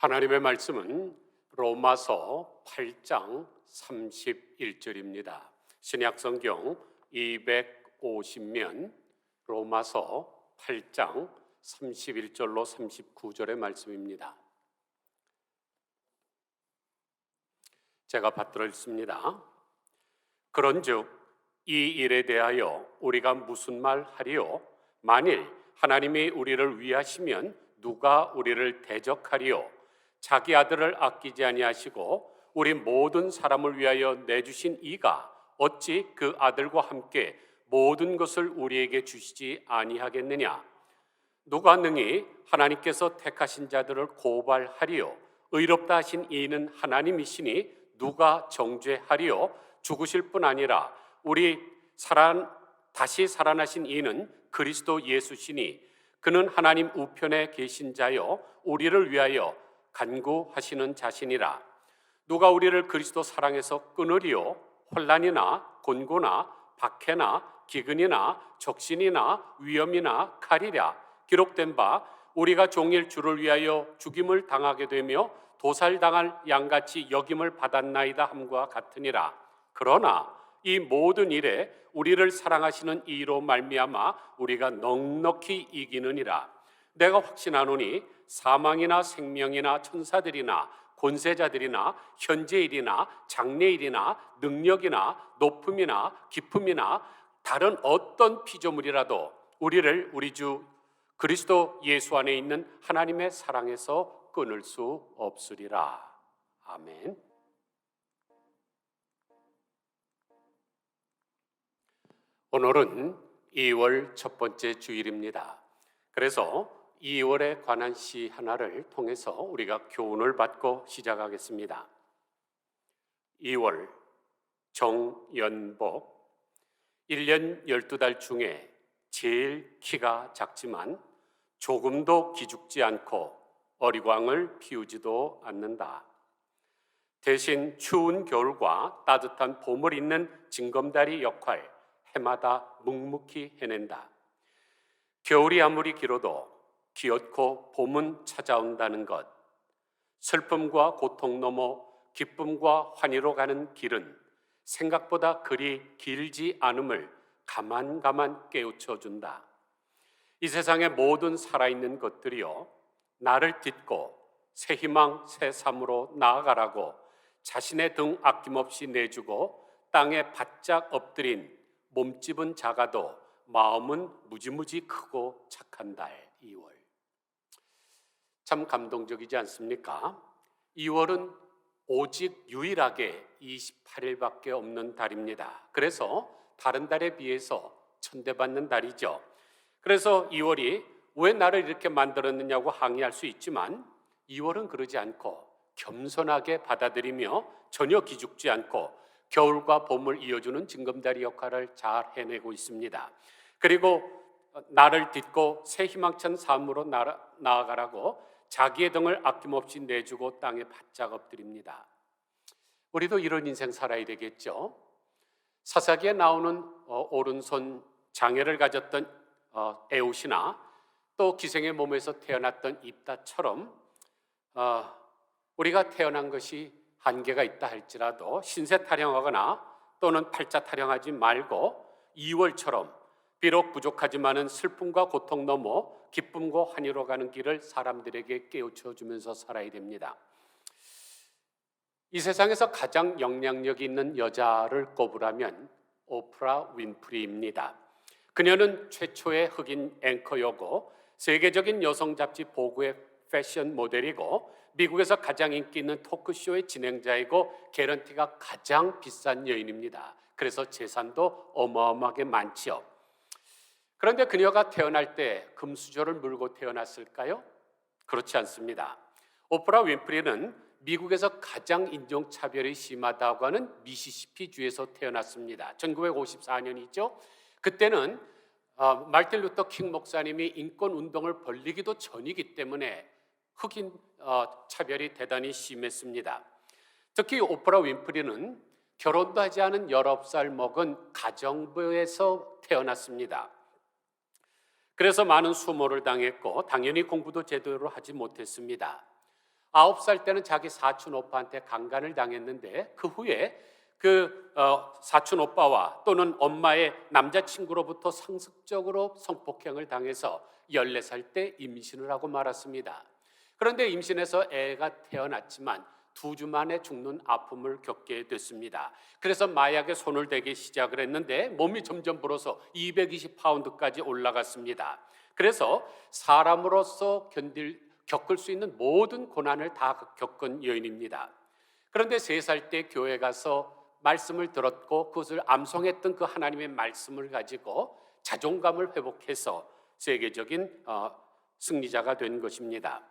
하나님의 말씀은 로마서 8장 31절입니다. 신약성경 250면 로마서 8장 31절로 39절의 말씀입니다. 제가 받들어 읽습니다. 그런즉 이 일에 대하여 우리가 무슨 말 하리요? 만일 하나님이 우리를 위하시면 누가 우리를 대적하리요? 자기 아들을 아끼지 아니하시고 우리 모든 사람을 위하여 내주신 이가 어찌 그 아들과 함께 모든 것을 우리에게 주시지 아니하겠느냐? 누가 능히 하나님께서 택하신 자들을 고발하리요? 의롭다 하신 이는 하나님이시니 누가 정죄하리요? 죽으실 뿐 아니라 다시 살아나신 이는 그리스도 예수시니 그는 하나님 우편에 계신 자요 우리를 위하여 간구하시는 자신이라. 누가 우리를 그리스도 사랑에서 끊으리요? 혼란이나 곤고나 박해나 기근이나 적신이나 위험이나 칼이랴. 기록된 바 우리가 종일 주를 위하여 죽임을 당하게 되며 도살당할 양같이 여김을 받았나이다 함과 같으니라. 그러나 이 모든 일에 우리를 사랑하시는 이로 말미암아 우리가 넉넉히 이기느니라. 내가 확신하노니 사망이나 생명이나 천사들이나 권세자들이나 현재일이나 장래일이나 능력이나 높음이나 깊음이나 다른 어떤 피조물이라도 우리를 우리 주 그리스도 예수 안에 있는 하나님의 사랑에서 끊을 수 없으리라. 아멘. 오늘은 2월 첫 번째 주일입니다. 그래서 2월에 관한 시 하나를 통해서 우리가 교훈을 받고 시작하겠습니다. 2월 정연복. 1년 12달 중에 제일 키가 작지만 조금도 기죽지 않고 어리광을 피우지도 않는다. 대신 추운 겨울과 따뜻한 봄을 잇는 징검다리 역할 해마다 묵묵히 해낸다. 겨울이 아무리 길어도 기어코 봄은 찾아온다는 것. 슬픔과 고통 넘어 기쁨과 환희로 가는 길은 생각보다 그리 길지 않음을 가만 깨우쳐준다. 이 세상의 모든 살아있는 것들이요 나를 딛고 새 희망 새 삶으로 나아가라고 자신의 등 아낌없이 내주고 땅에 바짝 엎드린 몸집은 작아도 마음은 무지무지 크고 착한 달 2월. 참 감동적이지 않습니까? 2월은 오직 유일하게 28일밖에 없는 달입니다. 그래서 다른 달에 비해서 천대받는 달이죠. 그래서 2월이 왜 나를 이렇게 만들었느냐고 항의할 수 있지만 2월은 그러지 않고 겸손하게 받아들이며 전혀 기죽지 않고 겨울과 봄을 이어주는 징검다리 역할을 잘 해내고 있습니다. 그리고 나를 딛고 새 희망찬 삶으로 나아가라고 자기의 등을 아낌없이 내주고 땅에 바짝 엎드립니다. 우리도 이런 인생 살아야 되겠죠. 사사기에 나오는 오른손 장애를 가졌던 에웃이나 또 기생의 몸에서 태어났던 입다처럼 우리가 태어난 것이 한계가 있다 할지라도 신세 타령하거나 또는 팔자 타령하지 말고 2월처럼 비록 부족하지만은 슬픔과 고통 넘어 기쁨과 환희로 가는 길을 사람들에게 깨우쳐주면서 살아야 됩니다. 이 세상에서 가장 영향력 있는 여자를 꼽으라면 오프라 윈프리입니다. 그녀는 최초의 흑인 앵커였고 세계적인 여성 잡지 보그의 패션 모델이고 미국에서 가장 인기 있는 토크쇼의 진행자이고 개런티가 가장 비싼 여인입니다. 그래서 재산도 어마어마하게 많지요. 그런데 그녀가 태어날 때 금수저를 물고 태어났을까요? 그렇지 않습니다. 오프라 윈프리는 미국에서 가장 인종차별이 심하다고 하는 미시시피주에서 태어났습니다. 1954년이죠. 그때는 말틴 루터 킹 목사님이 인권운동을 벌리기도 전이기 때문에 흑인 차별이 대단히 심했습니다. 특히 오프라 윈프리는 결혼도 하지 않은 19살 먹은 가정부에서 태어났습니다. 그래서 많은 수모를 당했고 당연히 공부도 제대로 하지 못했습니다. 9살 때는 자기 사촌 오빠한테 강간을 당했는데 그 후에 그 사촌 오빠와 또는 엄마의 남자친구로부터 상습적으로 성폭행을 당해서 14살 때 임신을 하고 말았습니다. 그런데 임신해서 애가 태어났지만 2주 만에 죽는 아픔을 겪게 됐습니다. 그래서 마약에 손을 대기 시작을 했는데 몸이 점점 불어서 220파운드까지 올라갔습니다. 그래서 사람으로서 겪을 수 있는 모든 고난을 다 겪은 여인입니다. 그런데 3살 때 교회 가서 말씀을 들었고 그것을 암송했던 그 하나님의 말씀을 가지고 자존감을 회복해서 세계적인 승리자가 된 것입니다.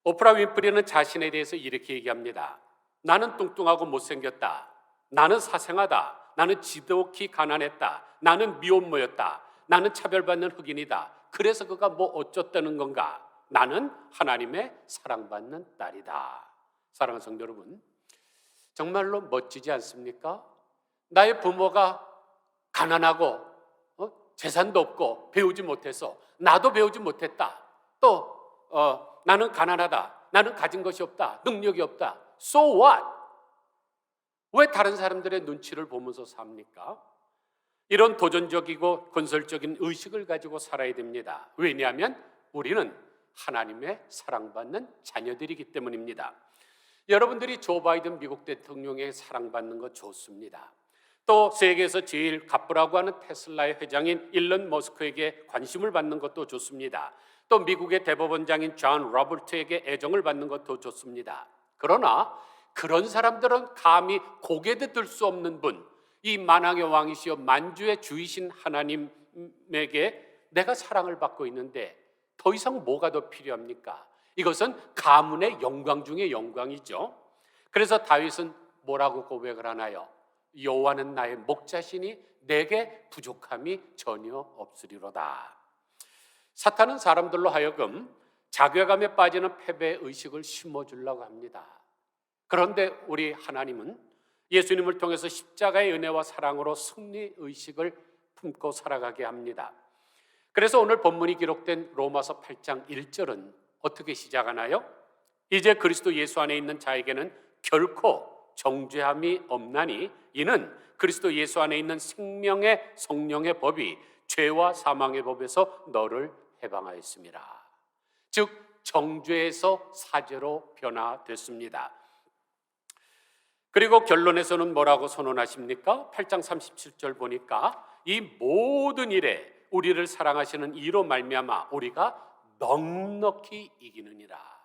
오프라 윈프리는 자신에 대해서 이렇게 얘기합니다. 나는 뚱뚱하고 못생겼다. 나는 사생하다. 나는 지독히 가난했다. 나는 미혼모였다. 나는 차별받는 흑인이다. 그래서 그가 뭐 어쩌다는 건가? 나는 하나님의 사랑받는 딸이다. 사랑하는 성도 여러분, 정말로 멋지지 않습니까? 나의 부모가 가난하고 재산도 없고 배우지 못해서 나도 배우지 못했다. 또 나는 가난하다. 나는 가진 것이 없다. 능력이 없다. So what? 왜 다른 사람들의 눈치를 보면서 삽니까? 이런 도전적이고 건설적인 의식을 가지고 살아야 됩니다. 왜냐하면 우리는 하나님의 사랑받는 자녀들이기 때문입니다. 여러분들이 조 바이든 미국 대통령의 사랑받는 거 좋습니다. 또 세계에서 제일 가쁘라고 하는 테슬라의 회장인 일론 머스크에게 관심을 받는 것도 좋습니다. 또 미국의 대법원장인 존 로버트에게 애정을 받는 것도 좋습니다. 그러나 그런 사람들은 감히 고개도 들 수 없는 분, 이 만왕의 왕이시여 만주의 주이신 하나님에게 내가 사랑을 받고 있는데 더 이상 뭐가 더 필요합니까? 이것은 가문의 영광 중의 영광이죠. 그래서 다윗은 뭐라고 고백을 하나요? 여호와는 나의 목자시니 내게 부족함이 전혀 없으리로다. 사탄은 사람들로 하여금 자괴감에 빠지는 패배의식을 심어주려고 합니다. 그런데 우리 하나님은 예수님을 통해서 십자가의 은혜와 사랑으로 승리의식을 품고 살아가게 합니다. 그래서 오늘 본문이 기록된 로마서 8장 1절은 어떻게 시작하나요? 이제 그리스도 예수 안에 있는 자에게는 결코 정죄함이 없나니 이는 그리스도 예수 안에 있는 생명의 성령의 법이 죄와 사망의 법에서 너를 해방하였습니다. 즉 정죄에서 사죄로 변화됐습니다. 그리고 결론에서는 뭐라고 선언하십니까? 8장 37절 보니까 이 모든 일에 우리를 사랑하시는 이로 말미암아 우리가 넉넉히 이기느니라.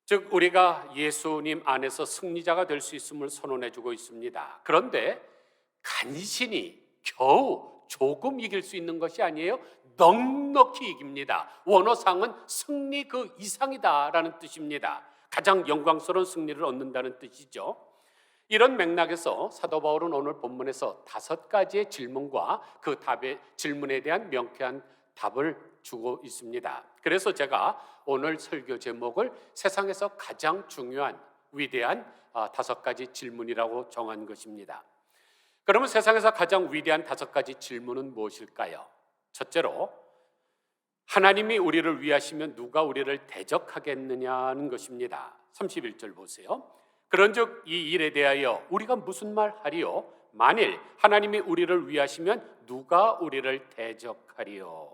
즉 우리가 예수님 안에서 승리자가 될 수 있음을 선언해주고 있습니다. 그런데 간신히 겨우 조금 이길 수 있는 것이 아니에요. 넉넉히 이깁니다. 원어상은 승리 그 이상이다라는 뜻입니다. 가장 영광스러운 승리를 얻는다는 뜻이죠. 이런 맥락에서 사도 바울은 오늘 본문에서 5가지의 질문과 그 답의 질문에 대한 명쾌한 답을 주고 있습니다. 그래서 제가 오늘 설교 제목을 세상에서 가장 중요한 위대한 5가지 질문이라고 정한 것입니다. 그러면 세상에서 가장 위대한 5가지 질문은 무엇일까요? 첫째로, 하나님이 우리를 위하시면 누가 우리를 대적하겠느냐는 것입니다. 31절 보세요. 그런즉 이 일에 대하여 우리가 무슨 말 하리요? 만일 하나님이 우리를 위하시면 누가 우리를 대적하리요?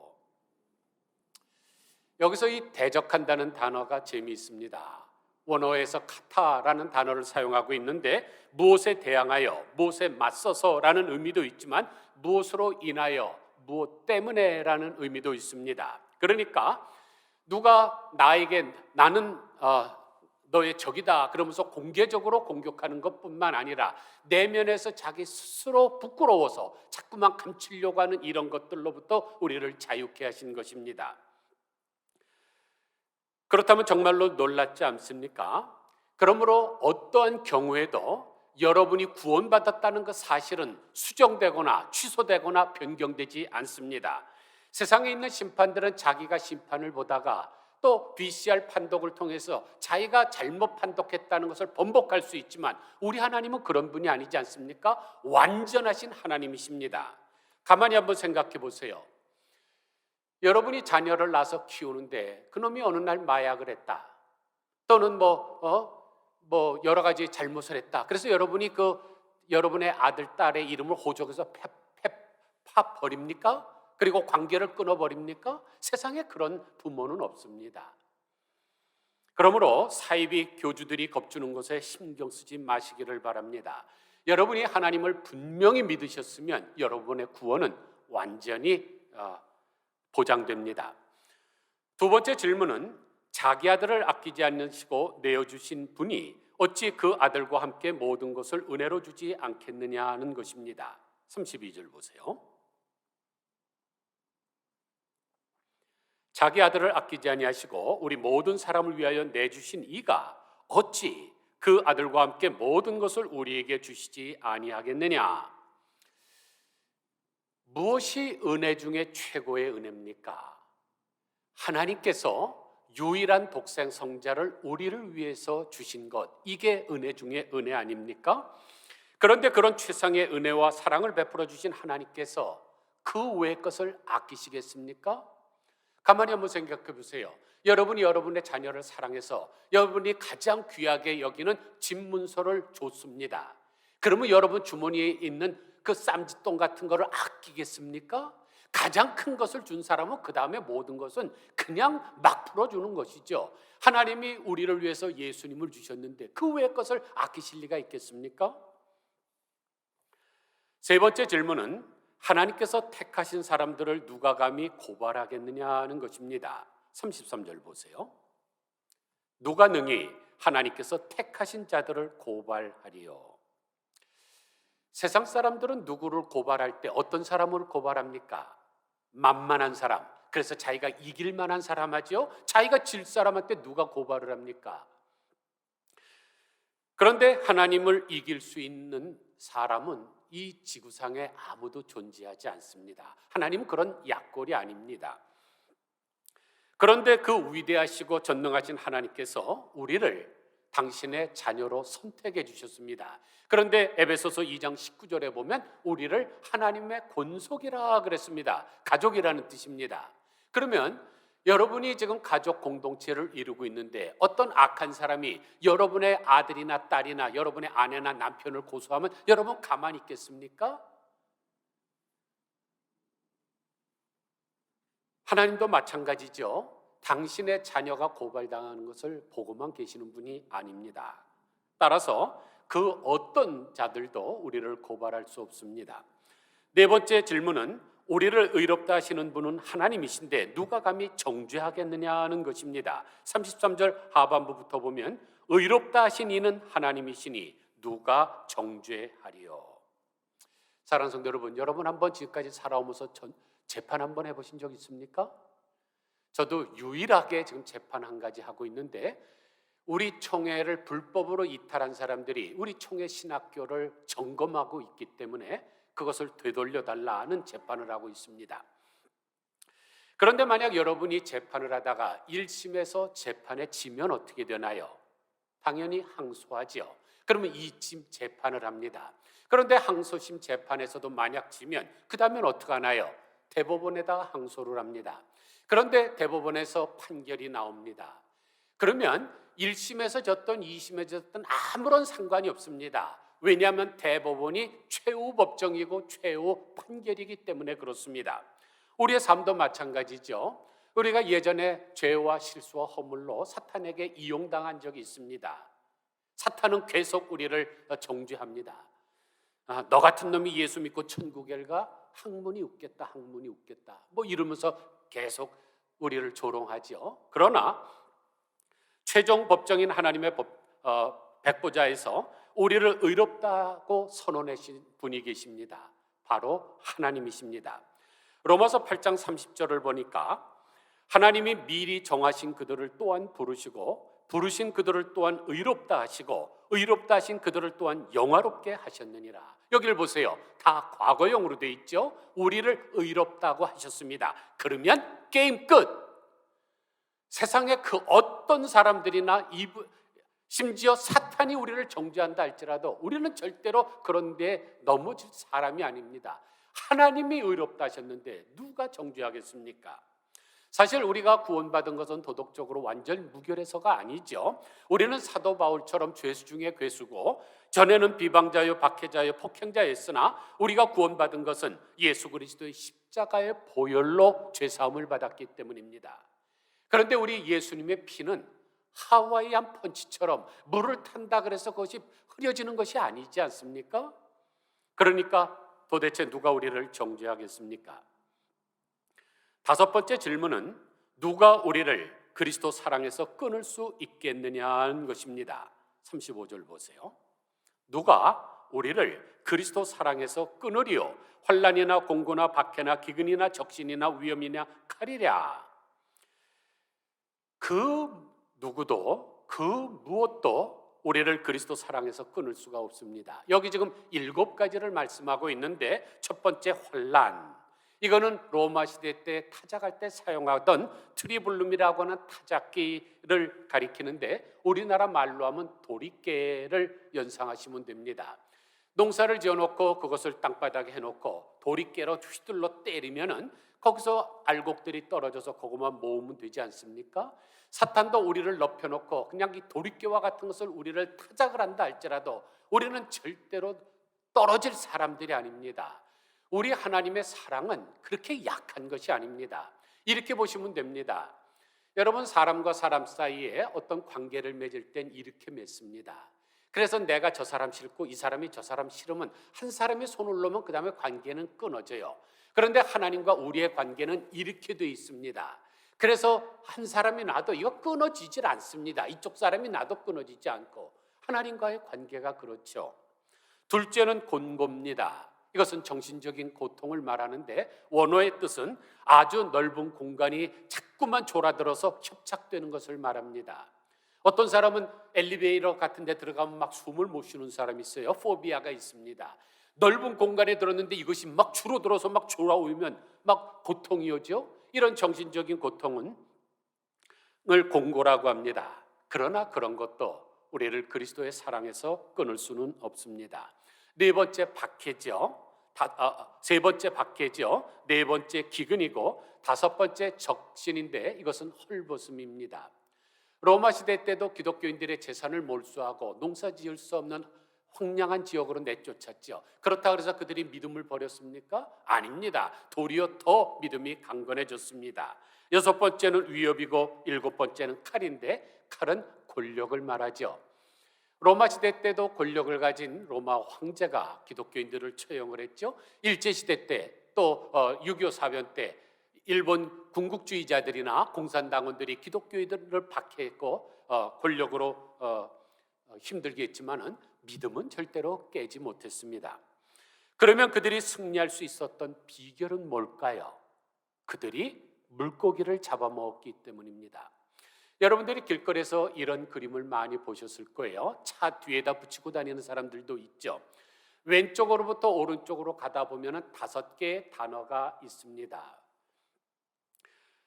여기서 이 대적한다는 단어가 재미있습니다. 원어에서 카타라는 단어를 사용하고 있는데 무엇에 대항하여, 무엇에 맞서서라는 의미도 있지만 무엇으로 인하여, 무엇 때문에라는 의미도 있습니다. 그러니까 누가 나에게 나는 너의 적이다 그러면서 공개적으로 공격하는 것뿐만 아니라 내면에서 자기 스스로 부끄러워서 자꾸만 감추려고 하는 이런 것들로부터 우리를 자유케 하신 것입니다. 그렇다면 정말로 놀랍지 않습니까? 그러므로 어떠한 경우에도 여러분이 구원받았다는 그 사실은 수정되거나 취소되거나 변경되지 않습니다. 세상에 있는 심판들은 자기가 심판을 보다가 또 VCR 판독을 통해서 자기가 잘못 판독했다는 것을 번복할 수 있지만 우리 하나님은 그런 분이 아니지 않습니까? 완전하신 하나님이십니다. 가만히 한번 생각해 보세요. 여러분이 자녀를 낳아서 키우는데 그놈이 어느 날 마약을 했다. 또는 여러 가지 잘못을 했다. 그래서 여러분이 여러분의 아들, 딸의 이름을 호적에서 파 버립니까? 그리고 관계를 끊어버립니까? 세상에 그런 부모는 없습니다. 그러므로 사이비 교주들이 겁주는 것에 신경 쓰지 마시기를 바랍니다. 여러분이 하나님을 분명히 믿으셨으면 여러분의 구원은 완전히 보장됩니다. 두 번째 질문은 자기 아들을 아끼지 않으시고 내어주신 분이 어찌 그 아들과 함께 모든 것을 은혜로 주지 않겠느냐 하는 것입니다. 32절 보세요. 자기 아들을 아끼지 아니하시고 우리 모든 사람을 위하여 내주신 이가 어찌 그 아들과 함께 모든 것을 우리에게 주시지 아니하겠느냐. 무엇이 은혜 중에 최고의 은혜입니까? 하나님께서 유일한 독생 성자를 우리를 위해서 주신 것, 이게 은혜 중에 은혜 아닙니까? 그런데 그런 최상의 은혜와 사랑을 베풀어 주신 하나님께서 그 외의 것을 아끼시겠습니까? 가만히 한번 생각해 보세요. 여러분이 여러분의 자녀를 사랑해서 여러분이 가장 귀하게 여기는 집문서를 줬습니다. 그러면 여러분 주머니에 있는 그 쌈짓돈 같은 거를 아끼겠습니까? 가장 큰 것을 준 사람은 그 다음에 모든 것은 그냥 막 풀어주는 것이죠. 하나님이 우리를 위해서 예수님을 주셨는데 그 외의 것을 아끼실 리가 있겠습니까? 세 번째 질문은 하나님께서 택하신 사람들을 누가 감히 고발하겠느냐 하는 것입니다. 33절 보세요. 누가 능히 하나님께서 택하신 자들을 고발하리요. 세상 사람들은 누구를 고발할 때 어떤 사람을 고발합니까? 만만한 사람, 그래서 자기가 이길 만한 사람 하죠. 자기가 질 사람한테 누가 고발을 합니까? 그런데 하나님을 이길 수 있는 사람은 이 지구상에 아무도 존재하지 않습니다. 하나님은 그런 약골이 아닙니다. 그런데 그 위대하시고 전능하신 하나님께서 우리를 당신의 자녀로 선택해 주셨습니다. 그런데 에베소서 2장 19절에 보면 우리를 하나님의 권속이라 그랬습니다. 가족이라는 뜻입니다. 그러면 여러분이 지금 가족 공동체를 이루고 있는데 어떤 악한 사람이 여러분의 아들이나 딸이나 여러분의 아내나 남편을 고소하면 여러분 가만히 있겠습니까? 하나님도 마찬가지죠. 당신의 자녀가 고발당하는 것을 보고만 계시는 분이 아닙니다. 따라서 그 어떤 자들도 우리를 고발할 수 없습니다. 네 번째 질문은 우리를 의롭다 하시는 분은 하나님이신데 누가 감히 정죄하겠느냐 하는 것입니다. 33절 하반부부터 보면 의롭다 하신 이는 하나님이시니 누가 정죄하리요. 사랑하는 성도 여러분, 여러분 한번 지금까지 살아오면서 재판 한번 해보신 적 있습니까? 저도 유일하게 지금 재판 한 가지 하고 있는데 우리 총회를 불법으로 이탈한 사람들이 우리 총회 신학교를 점검하고 있기 때문에 그것을 되돌려달라는 재판을 하고 있습니다. 그런데 만약 여러분이 재판을 하다가 1심에서 재판에 지면 어떻게 되나요? 당연히 항소하죠. 그러면 2심 재판을 합니다. 그런데 항소심 재판에서도 만약 지면 그 다음엔 어떻게 하나요? 대법원에다가 항소를 합니다. 그런데 대법원에서 판결이 나옵니다. 그러면 1심에서 졌던 2심에서 졌던 아무런 상관이 없습니다. 왜냐하면 대법원이 최후 법정이고 최후 판결이기 때문에 그렇습니다. 우리의 삶도 마찬가지죠. 우리가 예전에 죄와 실수와 허물로 사탄에게 이용당한 적이 있습니다. 사탄은 계속 우리를 정죄합니다. 너 같은 놈이 예수 믿고 천국에 가? 학문이 웃겠다, 학문이 웃겠다. 이러면서 계속 우리를 조롱하죠. 그러나 최종 법정인 하나님의 백보자에서 우리를 의롭다고 선언하신 분이 계십니다. 바로 하나님이십니다. 로마서 8장 30절을 보니까 하나님이 미리 정하신 그들을 또한 부르시고 부르신 그들을 또한 의롭다 하시고 의롭다 하신 그들을 또한 영화롭게 하셨느니라. 여기를 보세요. 다 과거형으로 돼 있죠. 우리를 의롭다고 하셨습니다. 그러면 게임 끝. 세상에 그 어떤 사람들이나 심지어 사탄이 우리를 정죄한다 할지라도 우리는 절대로 그런 데 넘어질 사람이 아닙니다. 하나님이 의롭다 하셨는데 누가 정죄하겠습니까? 사실 우리가 구원받은 것은 도덕적으로 완전 무결해서가 아니죠. 우리는 사도 바울처럼 죄수 중에 괴수고 전에는 비방자요 박해자요 폭행자였으나 우리가 구원받은 것은 예수 그리스도의 십자가의 보혈로 죄사함을 받았기 때문입니다. 그런데 우리 예수님의 피는 하와이안 펀치처럼 물을 탄다 그래서 그것이 흐려지는 것이 아니지 않습니까? 그러니까 도대체 누가 우리를 정죄하겠습니까? 다섯 번째 질문은 누가 우리를 그리스도 사랑에서 끊을 수 있겠느냐는 것입니다. 35절 보세요. 누가 우리를 그리스도 사랑에서 끊으리요? 환난이나 공고나 박해나 기근이나 적신이나 위험이나 칼이랴. 그 누구도 그 무엇도 우리를 그리스도 사랑에서 끊을 수가 없습니다. 여기 지금 7가지를 말씀하고 있는데 첫 번째 환난, 이거는 로마 시대 때 타작할 때 사용하던 트리블룸이라고 하는 타작기를 가리키는데 우리나라 말로 하면 도리깨를 연상하시면 됩니다. 농사를 지어놓고 그것을 땅바닥에 해놓고 도리깨로 휘둘러 때리면은 거기서 알곡들이 떨어져서 그것만 모으면 되지 않습니까? 사탄도 우리를 높여놓고 그냥 이 도리깨와 같은 것을 우리를 타작을 한다 할지라도 우리는 절대로 떨어질 사람들이 아닙니다. 우리 하나님의 사랑은 그렇게 약한 것이 아닙니다. 이렇게 보시면 됩니다. 여러분, 사람과 사람 사이에 어떤 관계를 맺을 땐 이렇게 맺습니다. 그래서 내가 저 사람 싫고 이 사람이 저 사람 싫으면 한 사람이 손을 놓으면 그 다음에 관계는 끊어져요. 그런데 하나님과 우리의 관계는 이렇게 돼 있습니다. 그래서 한 사람이 나도 이거 끊어지질 않습니다. 이쪽 사람이 나도 끊어지지 않고 하나님과의 관계가 그렇죠. 둘째는 곤고입니다. 이것은 정신적인 고통을 말하는데 원어의 뜻은 아주 넓은 공간이 자꾸만 졸아들어서 협착되는 것을 말합니다. 어떤 사람은 엘리베이터 같은 데 들어가면 막 숨을 못 쉬는 사람이 있어요. 포비아가 있습니다. 넓은 공간에 들었는데 이것이 막 줄어들어서 막 졸아오면 막 고통이 오죠. 이런 정신적인 고통을 공고라고 합니다. 그러나 그런 것도 우리를 그리스도의 사랑에서 끊을 수는 없습니다. 네 번째 박해죠. 세 번째 박해죠. 네 번째 기근이고 다섯 번째 적신인데 이것은 헐벗음입니다. 로마 시대 때도 기독교인들의 재산을 몰수하고 농사 지을 수 없는 황량한 지역으로 내쫓았죠. 그렇다고 해서 그들이 믿음을 버렸습니까? 아닙니다. 도리어 더 믿음이 강건해졌습니다. 여섯 번째는 위협이고 일곱 번째는 칼인데 칼은 권력을 말하죠. 로마 시대 때도 권력을 가진 로마 황제가 기독교인들을 처형을 했죠. 일제시대 때 또 6.25 사변 때 일본 군국주의자들이나 공산당원들이 기독교인들을 박해했고 권력으로 힘들게 했지만은 믿음은 절대로 깨지 못했습니다. 그러면 그들이 승리할 수 있었던 비결은 뭘까요? 그들이 물고기를 잡아먹었기 때문입니다. 여러분들이 길거리에서 이런 그림을 많이 보셨을 거예요. 차 뒤에다 붙이고 다니는 사람들도 있죠. 왼쪽으로부터 오른쪽으로 가다 보면 5개의 단어가 있습니다.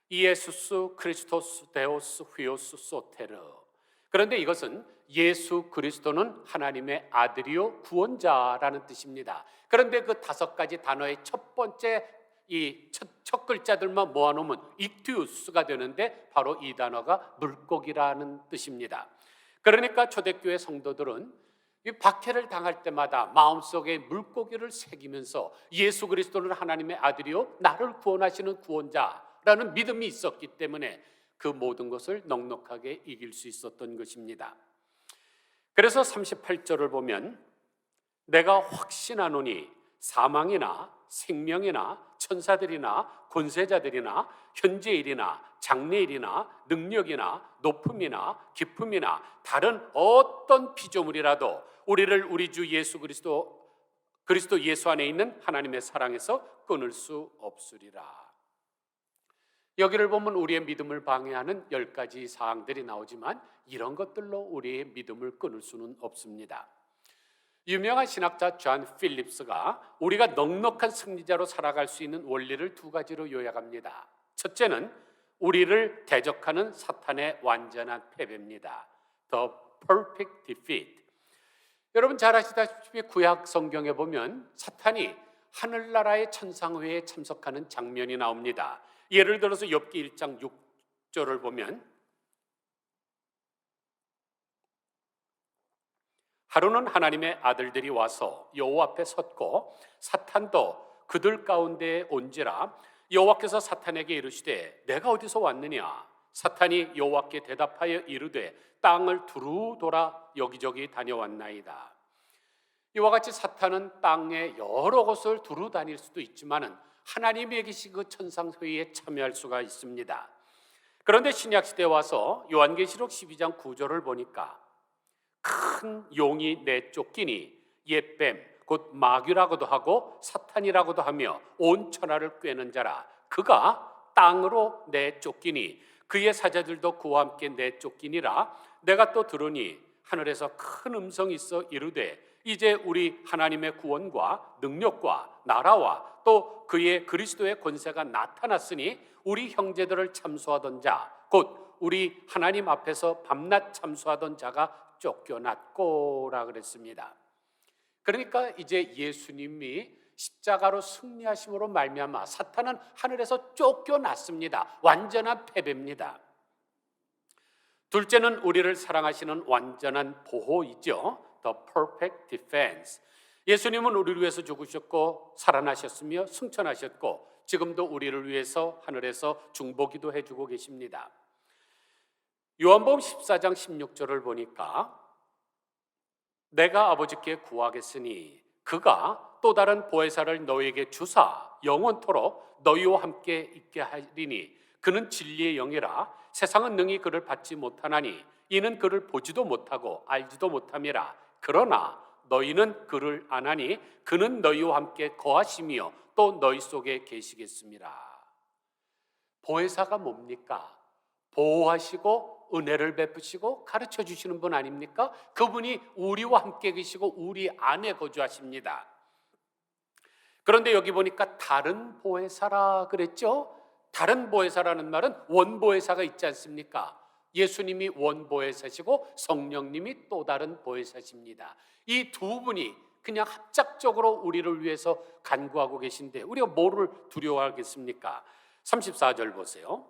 이에수스, 크리스토스, 데오스, 휘오스, 소테르. 그런데 이것은 예수 그리스도는 하나님의 아들이요 구원자라는 뜻입니다. 그런데 그 5가지 단어의 첫 번째 첫 글자들만 모아놓으면 익투스가 되는데 바로 이 단어가 물고기라는 뜻입니다. 그러니까 초대교회 성도들은 이 박해를 당할 때마다 마음속에 물고기를 새기면서 예수 그리스도는 하나님의 아들이요 나를 구원하시는 구원자라는 믿음이 있었기 때문에 그 모든 것을 넉넉하게 이길 수 있었던 것입니다. 그래서 38절을 보면 내가 확신하노니 사망이나 생명이나 천사들이나 권세자들이나 현재일이나 장래일이나 능력이나 높음이나 깊음이나 다른 어떤 피조물이라도 우리를 우리 주 예수 그리스도 예수 안에 있는 하나님의 사랑에서 끊을 수 없으리라. 여기를 보면 우리의 믿음을 방해하는 10가지 사항들이 나오지만 이런 것들로 우리의 믿음을 끊을 수는 없습니다. 유명한 신학자 존 필립스가 우리가 넉넉한 승리자로 살아갈 수 있는 원리를 2가지로 요약합니다. 첫째는 우리를 대적하는 사탄의 완전한 패배입니다. The perfect defeat. 여러분 잘 아시다시피 구약 성경에 보면 사탄이 하늘나라의 천상회에 참석하는 장면이 나옵니다. 예를 들어서 욥기 1장 6절을 보면 하루는 하나님의 아들들이 와서 여호와 앞에 섰고 사탄도 그들 가운데에 온지라 여호와께서 사탄에게 이르시되 내가 어디서 왔느냐? 사탄이 여호와께 대답하여 이르되 땅을 두루 돌아 여기저기 다녀왔나이다. 이와 같이 사탄은 땅의 여러 곳을 두루 다닐 수도 있지만은 하나님이 계신 그 천상회의에 참여할 수가 있습니다. 그런데 신약시대에 와서 요한계시록 12장 9절을 보니까 큰 용이 내쫓기니 옛뱀 곧 마귀라고도 하고 사탄이라고도 하며 온 천하를 꿰는 자라 그가 땅으로 내쫓기니 그의 사자들도 그와 함께 내쫓기니라. 내가 또 들으니 하늘에서 큰 음성이 있어 이르되 이제 우리 하나님의 구원과 능력과 나라와 또 그의 그리스도의 권세가 나타났으니 우리 형제들을 참소하던 자 곧 우리 하나님 앞에서 밤낮 참소하던 자가 쫓겨났고라 그랬습니다. 그러니까 이제 예수님이 십자가로 승리하심으로 말미암아 사탄은 하늘에서 쫓겨났습니다. 완전한 패배입니다. 둘째는 우리를 사랑하시는 완전한 보호이죠. The perfect defense. 예수님은 우리를 위해서 죽으셨고 살아나셨으며 승천하셨고 지금도 우리를 위해서 하늘에서 중보기도 해주고 계십니다. 요한복음 14장 16절을 보니까 내가 아버지께 구하겠으니 그가 또 다른 보혜사를 너희에게 주사 영원토록 너희와 함께 있게 하리니 그는 진리의 영이라 세상은 능히 그를 받지 못하나니 이는 그를 보지도 못하고 알지도 못함이라. 그러나 너희는 그를 아나니 그는 너희와 함께 거하시며 또 너희 속에 계시겠습니다. 보혜사가 뭡니까? 보호하시고 은혜를 베푸시고 가르쳐 주시는 분 아닙니까? 그분이 우리와 함께 계시고 우리 안에 거주하십니다. 그런데 여기 보니까 다른 보혜사라 그랬죠? 다른 보혜사라는 말은 원보혜사가 있지 않습니까? 예수님이 원보혜사시고 성령님이 또 다른 보혜사십니다. 이 두 분이 그냥 합작적으로 우리를 위해서 간구하고 계신데 우리가 뭐를 두려워하겠습니까? 34절 보세요.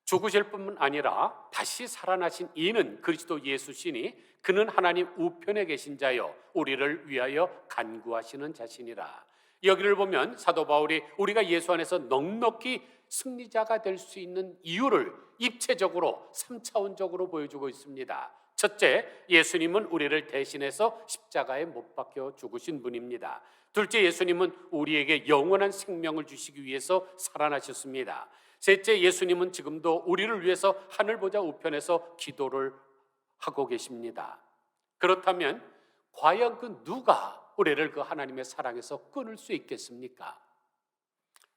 죽으실 뿐만 아니라 다시 살아나신 이는 그리스도 예수시니 그는 하나님 우편에 계신 자요 우리를 위하여 간구하시는 자신이라. 여기를 보면 사도 바울이 우리가 예수 안에서 넉넉히 승리자가 될 수 있는 이유를 입체적으로 3차원적으로 보여주고 있습니다. 첫째, 예수님은 우리를 대신해서 십자가에 못 박혀 죽으신 분입니다. 둘째, 예수님은 우리에게 영원한 생명을 주시기 위해서 살아나셨습니다. 셋째, 예수님은 지금도 우리를 위해서 하늘보좌 우편에서 기도를 하고 계십니다. 그렇다면 과연 그 누가 우리를 그 하나님의 사랑에서 끊을 수 있겠습니까?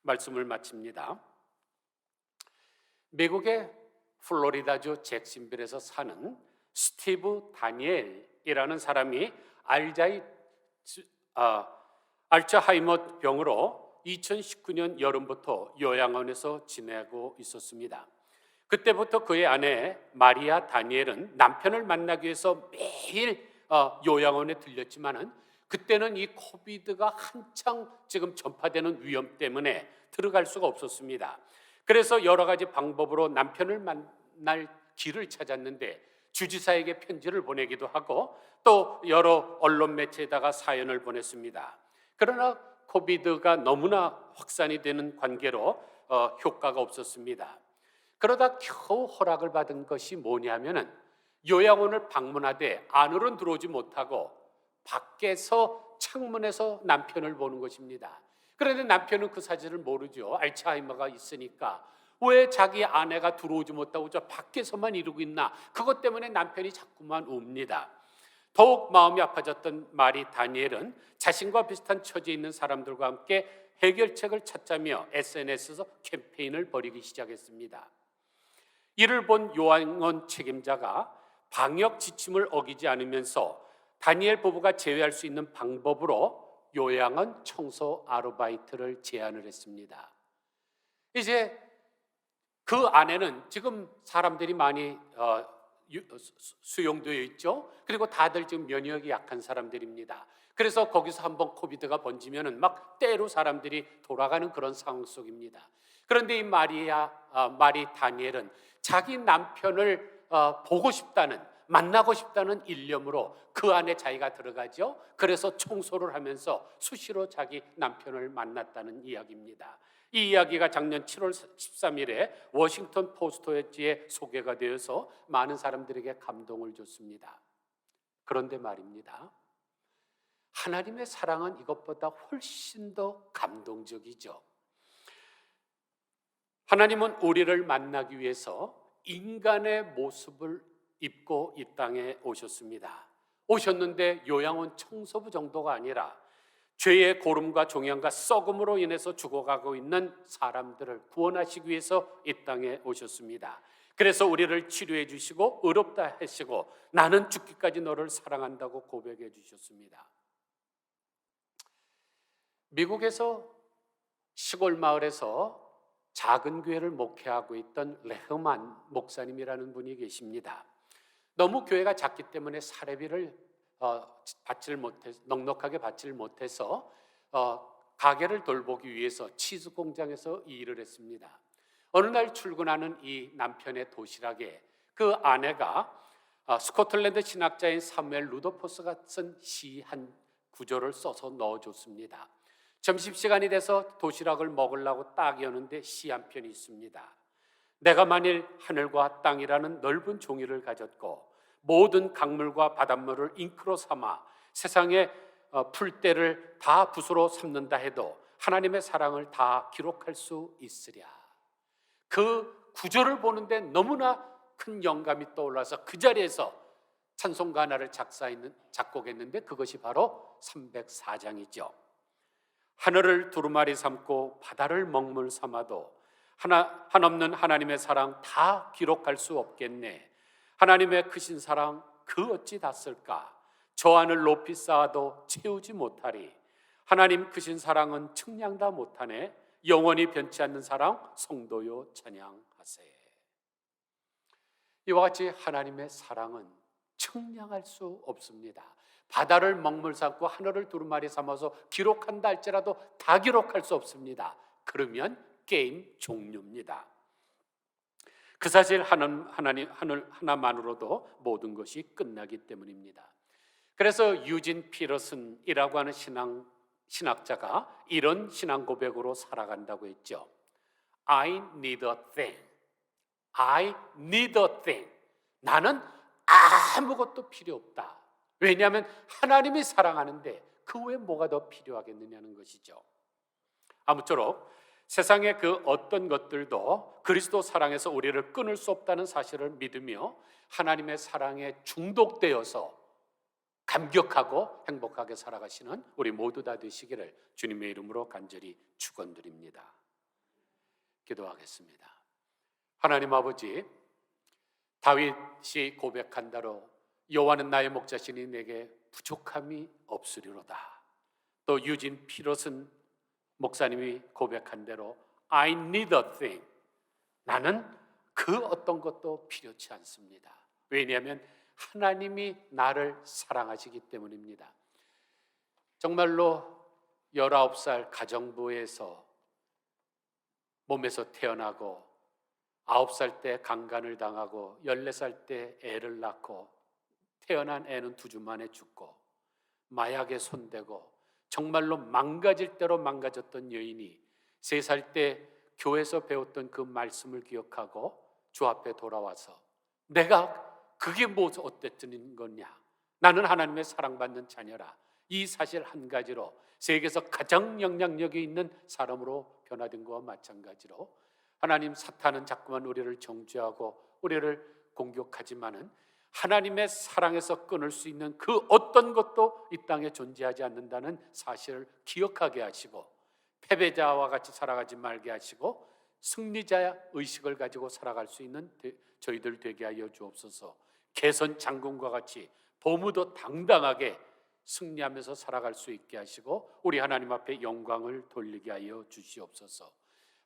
말씀을 마칩니다. 미국의 플로리다주 잭슨빌에서 사는 스티브 다니엘이라는 사람이 알츠하이머 병으로 2019년 여름부터 요양원에서 지내고 있었습니다. 그때부터 그의 아내 마리아 다니엘은 남편을 만나기 위해서 매일 요양원에 들렸지만은 그때는 이 코비드가 한창 지금 전파되는 위험 때문에 들어갈 수가 없었습니다. 그래서 여러 가지 방법으로 남편을 만날 길을 찾았는데 주지사에게 편지를 보내기도 하고 또 여러 언론 매체에다가 사연을 보냈습니다. 그러나 코비드가 너무나 확산이 되는 관계로 효과가 없었습니다. 그러다 겨우 허락을 받은 것이 뭐냐면은 요양원을 방문하되 안으로는 들어오지 못하고 밖에서 창문에서 남편을 보는 것입니다. 그런데 남편은 그 사실을 모르죠. 알츠하이머가 있으니까. 왜 자기 아내가 들어오지 못하고 저 밖에서만 이러고 있나? 그것 때문에 남편이 자꾸만 웁니다. 더욱 마음이 아파졌던 마리 다니엘은 자신과 비슷한 처지에 있는 사람들과 함께 해결책을 찾자며 SNS에서 캠페인을 벌이기 시작했습니다. 이를 본 요양원 책임자가 방역 지침을 어기지 않으면서 다니엘 부부가 제외할 수 있는 방법으로 요양원 청소 아르바이트를 제안을 했습니다. 이제 그 안에는 지금 사람들이 많이 수용되어 있죠. 그리고 다들 지금 면역이 약한 사람들입니다. 그래서 거기서 한번 코비드가 번지면은 막 때로 사람들이 돌아가는 그런 상황 속입니다. 그런데 이 마리 다니엘은 자기 남편을 보고 싶다는, 만나고 싶다는 일념으로 그 안에 자기가 들어가죠. 그래서 청소를 하면서 수시로 자기 남편을 만났다는 이야기입니다. 이 이야기가 작년 7월 13일에 워싱턴 포스트에 소개가 되어서 많은 사람들에게 감동을 줬습니다. 그런데 말입니다, 하나님의 사랑은 이것보다 훨씬 더 감동적이죠. 하나님은 우리를 만나기 위해서 인간의 모습을 입고 이 땅에 오셨습니다. 오셨는데 요양원 청소부 정도가 아니라 죄의 고름과 종양과 썩음으로 인해서 죽어가고 있는 사람들을 구원하시기 위해서 이 땅에 오셨습니다. 그래서 우리를 치료해 주시고 의롭다 하시고 나는 죽기까지 너를 사랑한다고 고백해 주셨습니다. 미국에서 시골 마을에서 작은 교회를 목회하고 있던 레흐만 목사님이라는 분이 계십니다. 너무 교회가 작기 때문에 사례비를 넉넉하게 받지를 못해서 가게를 돌보기 위해서 치즈 공장에서 이 일을 했습니다. 어느 날 출근하는 이 남편의 도시락에 그 아내가 스코틀랜드 신학자인 사무엘 루더포스가 쓴 시 한 구절을 써서 넣어줬습니다. 점심시간이 돼서 도시락을 먹으려고 딱 여는데 시 한 편이 있습니다. 내가 만일 하늘과 땅이라는 넓은 종이를 가졌고 모든 강물과 바닷물을 잉크로 삼아 세상의 풀떼를 다 붓으로 삼는다 해도 하나님의 사랑을 다 기록할 수 있으랴. 그 구절을 보는데 너무나 큰 영감이 떠올라서 그 자리에서 찬송가 하나를 작곡했는데 그것이 바로 304장이죠. 하늘을 두루마리 삼고 바다를 먹물 삼아도 한없는 하나님의 사랑 다 기록할 수 없겠네. 하나님의 크신 사랑 그 어찌 닿을까? 저 하늘 높이 쌓아도 채우지 못하리. 하나님 크신 사랑은 측량 다 못하네. 영원히 변치 않는 사랑 성도요 찬양하세. 이와 같이 하나님의 사랑은 측량할 수 없습니다. 바다를 먹물 삼고 하늘을 두루마리 삼아서 기록한다 할지라도 다 기록할 수 없습니다. 그러면 게임 종료입니다. 그 사실 하나만으로도 모든 것이 끝나기 때문입니다. 그래서 유진 피러슨이라고 하는 신학자가 이런 신앙 고백으로 살아간다고 했죠. I need a thing. I need a thing. 나는 아무것도 필요 없다. 왜냐하면 하나님이 사랑하는데 그 외에 뭐가 더 필요하겠느냐는 것이죠. 아무쪼록 세상의 그 어떤 것들도 그리스도 사랑에서 우리를 끊을 수 없다는 사실을 믿으며 하나님의 사랑에 중독되어서 감격하고 행복하게 살아가시는 우리 모두 다 되시기를 주님의 이름으로 간절히 축원드립니다. 기도하겠습니다. 하나님 아버지, 다윗이 고백한 대로 여호와는 나의 목자시니 내게 부족함이 없으리로다. 또 유진 피러슨 목사님이 고백한 대로 I need a thing. 나는 그 어떤 것도 필요치 않습니다. 왜냐하면 하나님이 나를 사랑하시기 때문입니다. 정말로 19살 가정부에서 몸에서 태어나고 9살 때 강간을 당하고 14살 때 애를 낳고 태어난 애는 2주 만에 죽고 마약에 손대고 정말로 망가질 대로 망가졌던 여인이 3살 때 교회에서 배웠던 그 말씀을 기억하고 주 앞에 돌아와서 내가 그게 뭐 어땠던 거냐, 나는 하나님의 사랑받는 자녀라, 이 사실 한 가지로 세계에서 가장 영향력이 있는 사람으로 변화된 것과 마찬가지로 하나님, 사탄은 자꾸만 우리를 정죄하고 우리를 공격하지만은 하나님의 사랑에서 끊을 수 있는 그 어떤 것도 이 땅에 존재하지 않는다는 사실을 기억하게 하시고 패배자와 같이 살아가지 말게 하시고 승리자의 의식을 가지고 살아갈 수 있는 저희들 되게 하여 주옵소서. 개선 장군과 같이 보무도 당당하게 승리하면서 살아갈 수 있게 하시고 우리 하나님 앞에 영광을 돌리게 하여 주시옵소서.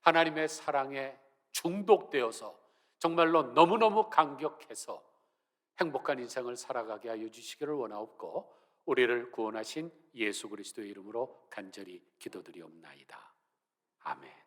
하나님의 사랑에 중독되어서 정말로 너무너무 감격해서 행복한 인생을 살아가게 하여 주시기를 원하옵고 우리를 구원하신 예수 그리스도의 이름으로 간절히 기도드리옵나이다. 아멘.